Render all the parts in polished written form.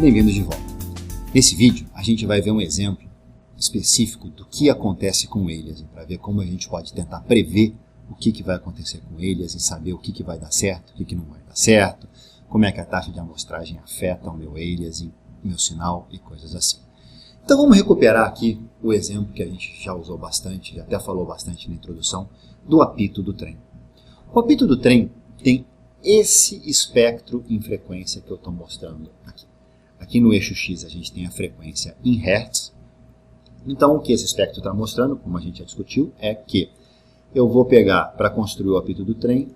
Bem-vindos de volta. Nesse vídeo a gente vai ver um exemplo específico do que acontece com o aliasing, para ver como a gente pode tentar prever o que vai acontecer com o aliasing, saber o que vai dar certo, o que não vai dar certo, como é que a taxa de amostragem afeta o meu aliasing, meu sinal e coisas assim. Então vamos recuperar aqui o exemplo que a gente já usou bastante, já até falou bastante na introdução, do apito do trem. O apito do trem tem esse espectro em frequência que eu estou mostrando aqui. Aqui no eixo X a gente tem a frequência em Hertz. Então o que esse espectro está mostrando, como a gente já discutiu, é que eu vou pegar, para construir o apito do trem,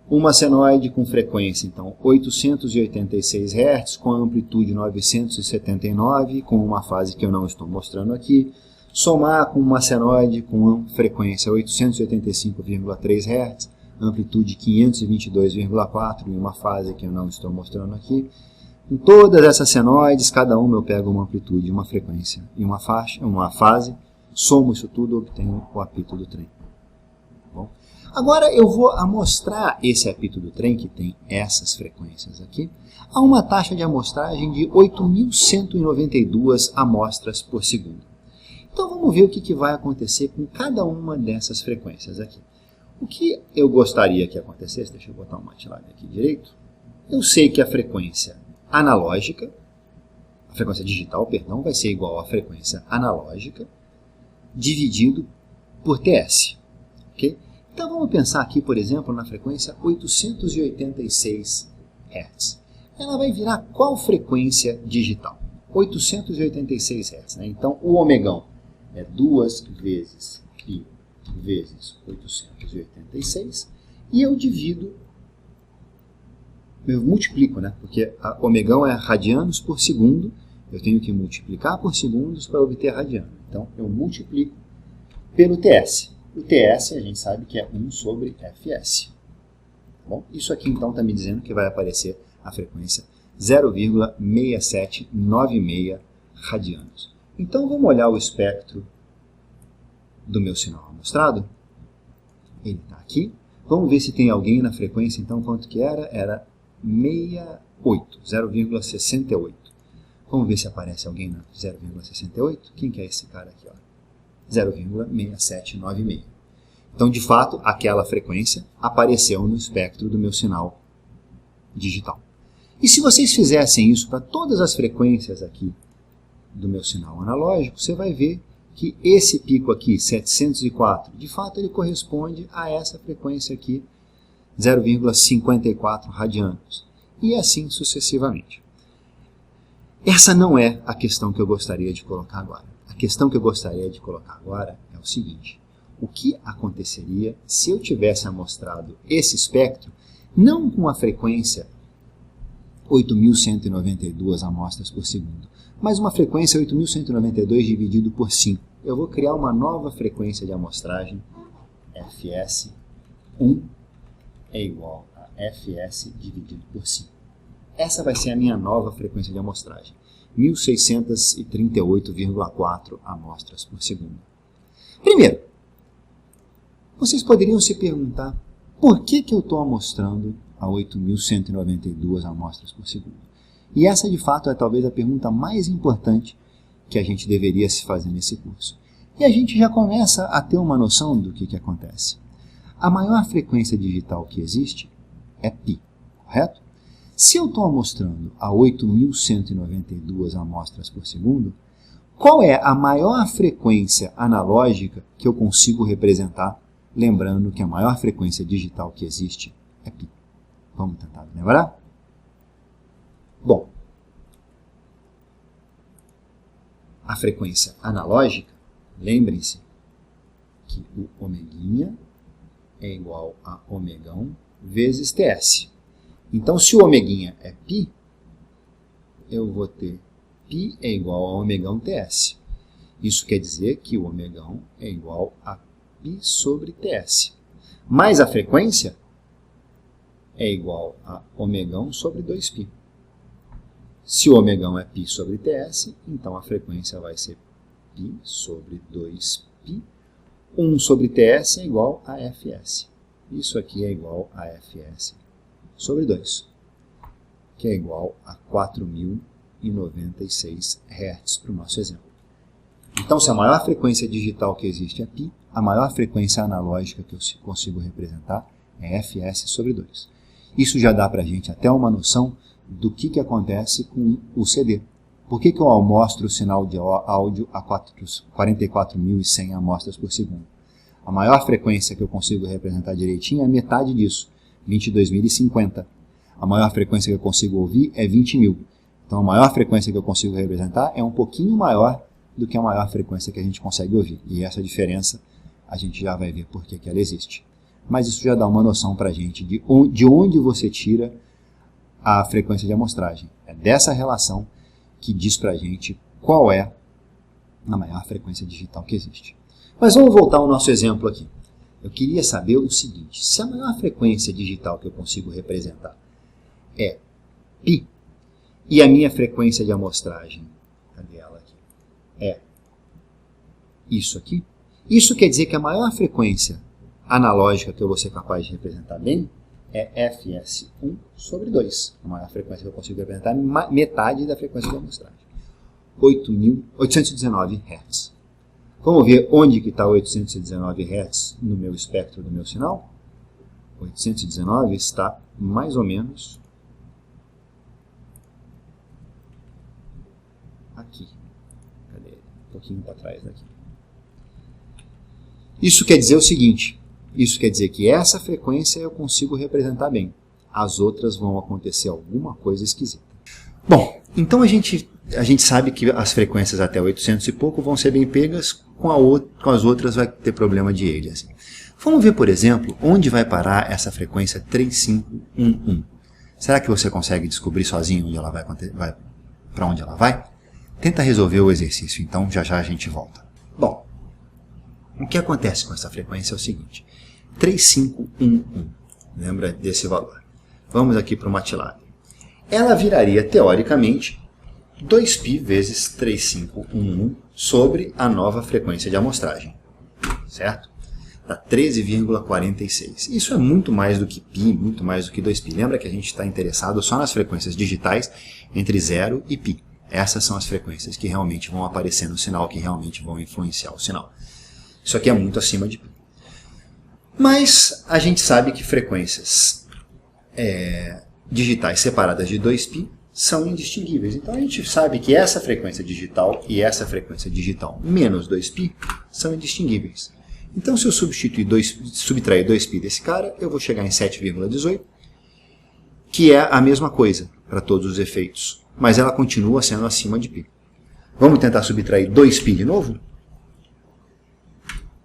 uma senoide com frequência, então, 886 Hz, com amplitude 979, com uma fase que eu não estou mostrando aqui, somar com uma senoide com frequência 885,3 Hz, amplitude 522,4 em uma fase que eu não estou mostrando aqui. Em todas essas senoides, cada uma eu pego uma amplitude, uma frequência e uma fase, somo isso tudo e obtenho o apito do trem. Bom, agora eu vou amostrar esse apito do trem, que tem essas frequências aqui, a uma taxa de amostragem de 8.192 amostras por segundo. Então vamos ver o que vai acontecer com cada uma dessas frequências aqui. O que eu gostaria que acontecesse, deixa eu botar o MATLAB aqui direito, eu sei que a frequência analógica, a frequência digital, perdão, vai ser igual à frequência analógica dividido por TS. Okay? Então vamos pensar aqui, por exemplo, na frequência 886 Hz. Ela vai virar qual frequência digital? 886 Hz. Né? Então o omegão é 2 vezes π vezes 886 e eu multiplico, né? Porque a omegão é radianos por segundo, eu tenho que multiplicar por segundos para obter radiano. Então eu multiplico pelo TS. O TS a gente sabe que é 1 sobre Fs. Bom, isso aqui então está me dizendo que vai aparecer a frequência 0,6796 radianos. Então vamos olhar o espectro do meu sinal amostrado. Ele está aqui. Vamos ver se tem alguém na frequência, então, quanto que era? Era 68, 0,68. Vamos ver se aparece alguém na 0,68. Quem que é esse cara aqui? 0,6796. Então, de fato, aquela frequência apareceu no espectro do meu sinal digital. E se vocês fizessem isso para todas as frequências aqui do meu sinal analógico, você vai ver que esse pico aqui, 704, de fato ele corresponde a essa frequência aqui, 0,54 radianos. E assim sucessivamente. Essa não é a questão que eu gostaria de colocar agora. A questão que eu gostaria de colocar agora é o seguinte: o que aconteceria se eu tivesse amostrado esse espectro, não com a frequência 8.192 amostras por segundo, mas uma frequência 8.192 dividido por 5. Eu vou criar uma nova frequência de amostragem, Fs1 é igual a Fs dividido por 5. Essa vai ser a minha nova frequência de amostragem, 1638,4 amostras por segundo. Primeiro, vocês poderiam se perguntar por que eu estou amostrando a 8.192 amostras por segundo. E essa, de fato, é talvez a pergunta mais importante que a gente deveria se fazer nesse curso. E a gente já começa a ter uma noção do que acontece. A maior frequência digital que existe é π, correto? Se eu estou amostrando a 8.192 amostras por segundo, qual é a maior frequência analógica que eu consigo representar, lembrando que a maior frequência digital que existe é π? Vamos tentar lembrar? Bom, a frequência analógica, lembrem-se que o omeguinha é igual a omegão vezes TS. Então, se o omeguinha é π, eu vou ter π é igual a omegão TS. Isso quer dizer que o omegão é igual a π sobre TS. Mais a frequência é igual a omegão sobre 2π. Se o omegão é π sobre TS, então a frequência vai ser π sobre 2π. 1 sobre TS é igual a Fs. Isso aqui é igual a Fs sobre 2, que é igual a 4.000 296 Hz para o nosso exemplo. Então, se a maior frequência digital que existe é π, a maior frequência analógica que eu consigo representar é fs sobre 2. Isso já dá para a gente até uma noção do que acontece com o CD. Por que eu mostro o sinal de áudio a 44.100 amostras por segundo? A maior frequência que eu consigo representar direitinho é metade disso, 22.050. A maior frequência que eu consigo ouvir é 20.000. Então a maior frequência que eu consigo representar é um pouquinho maior do que a maior frequência que a gente consegue ouvir. E essa diferença a gente já vai ver por que ela existe. Mas isso já dá uma noção para a gente de onde você tira a frequência de amostragem. É dessa relação que diz para a gente qual é a maior frequência digital que existe. Mas vamos voltar ao nosso exemplo aqui. Eu queria saber o seguinte: se a maior frequência digital que eu consigo representar é π, e a minha frequência de amostragem, cadê ela aqui? É isso aqui. Isso quer dizer que a maior frequência analógica que eu vou ser capaz de representar bem é fs1 sobre 2. A maior frequência que eu consigo representar é metade da frequência de amostragem. 819 Hz. Vamos ver onde que está 819 Hz no meu espectro do meu sinal? 819 está mais ou menos aqui. Cadê ele? Um pouquinho para trás daqui. Isso quer dizer o seguinte: isso quer dizer que essa frequência eu consigo representar bem. As outras vão acontecer alguma coisa esquisita. Bom, então a gente sabe que as frequências até 800 e pouco vão ser bem pegas, com as outras vai ter problema de aliasing. Vamos ver, por exemplo, onde vai parar essa frequência 3511. Será que você consegue descobrir sozinho onde ela vai para onde ela vai? Tenta resolver o exercício, então já já a gente volta. Bom, o que acontece com essa frequência é o seguinte: 3511, lembra desse valor? Vamos aqui para o MATLAB. Ela viraria, teoricamente, 2π vezes 3511 sobre a nova frequência de amostragem, certo? Dá 13,46. Isso é muito mais do que π, muito mais do que 2π. Lembra que a gente está interessado só nas frequências digitais entre 0 e π. Essas são as frequências que realmente vão aparecer no sinal, que realmente vão influenciar o sinal. Isso aqui é muito acima de π. Mas a gente sabe que frequências digitais separadas de 2π são indistinguíveis. Então a gente sabe que essa frequência digital e essa frequência digital menos 2π são indistinguíveis. Então se eu subtrair 2π desse cara, eu vou chegar em 7,18, que é a mesma coisa para todos os efeitos, mas ela continua sendo acima de π. Vamos tentar subtrair 2π de novo?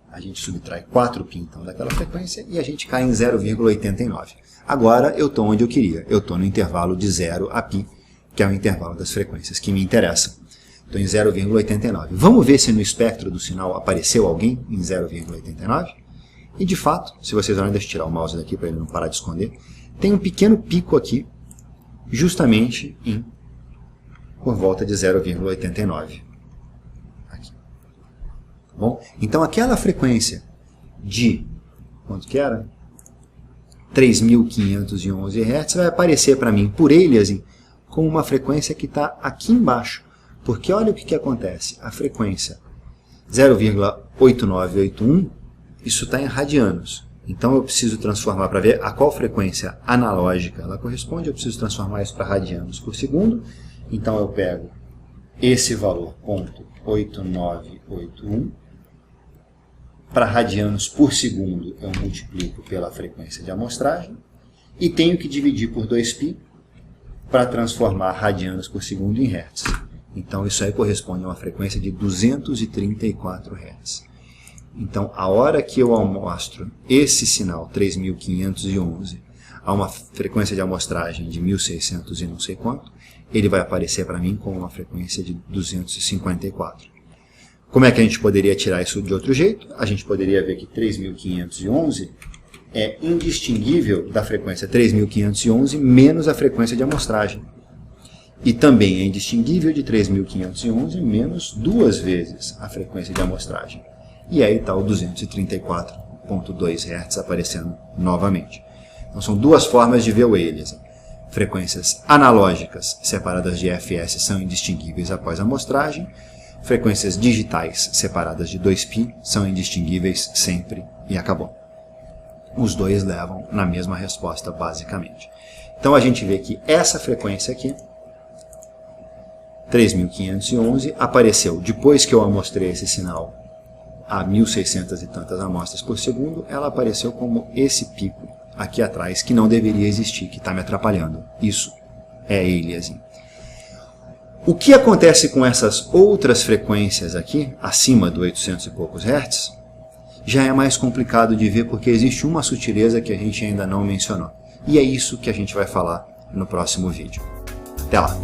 A gente subtrai 4π então daquela frequência e a gente cai em 0,89. Agora eu estou onde eu queria. Eu estou no intervalo de 0 a π, que é o intervalo das frequências que me interessam. Estou em 0,89. Vamos ver se no espectro do sinal apareceu alguém em 0,89. E de fato, se vocês olharem, deixa eu tirar o mouse daqui para ele não parar de esconder, tem um pequeno pico aqui, justamente por volta de 0,89. Bom, então aquela frequência de, quanto que era? 3.511 Hz vai aparecer para mim por aliasing como uma frequência que está aqui embaixo. Porque olha o que acontece. A frequência 0,8981, isso está em radianos. Então eu preciso transformar para ver a qual frequência analógica ela corresponde. Eu preciso transformar isso para radianos por segundo. Então eu pego esse valor, 0,8981. Para radianos por segundo eu multiplico pela frequência de amostragem e tenho que dividir por 2π para transformar radianos por segundo em Hz. Então isso aí corresponde a uma frequência de 234 Hz. Então a hora que eu amostro esse sinal 3511 a uma frequência de amostragem de 1600 e não sei quanto, ele vai aparecer para mim com uma frequência de 254. Como é que a gente poderia tirar isso de outro jeito? A gente poderia ver que 3.511 é indistinguível da frequência 3.511 menos a frequência de amostragem. E também é indistinguível de 3.511 menos 2 vezes a frequência de amostragem. E aí está o 234,2 Hz aparecendo novamente. Então são duas formas de ver o aliasing. Frequências analógicas separadas de fs são indistinguíveis após a amostragem. Frequências digitais separadas de 2π são indistinguíveis sempre e acabou. Os dois levam na mesma resposta, basicamente. Então a gente vê que essa frequência aqui, 3.511, apareceu depois que eu amostrei esse sinal a 1.600 e tantas amostras por segundo, ela apareceu como esse pico aqui atrás, que não deveria existir, que está me atrapalhando. Isso é aliasing. O que acontece com essas outras frequências aqui, acima do 800 e poucos Hz, já é mais complicado de ver porque existe uma sutileza que a gente ainda não mencionou. E é isso que a gente vai falar no próximo vídeo. Até lá!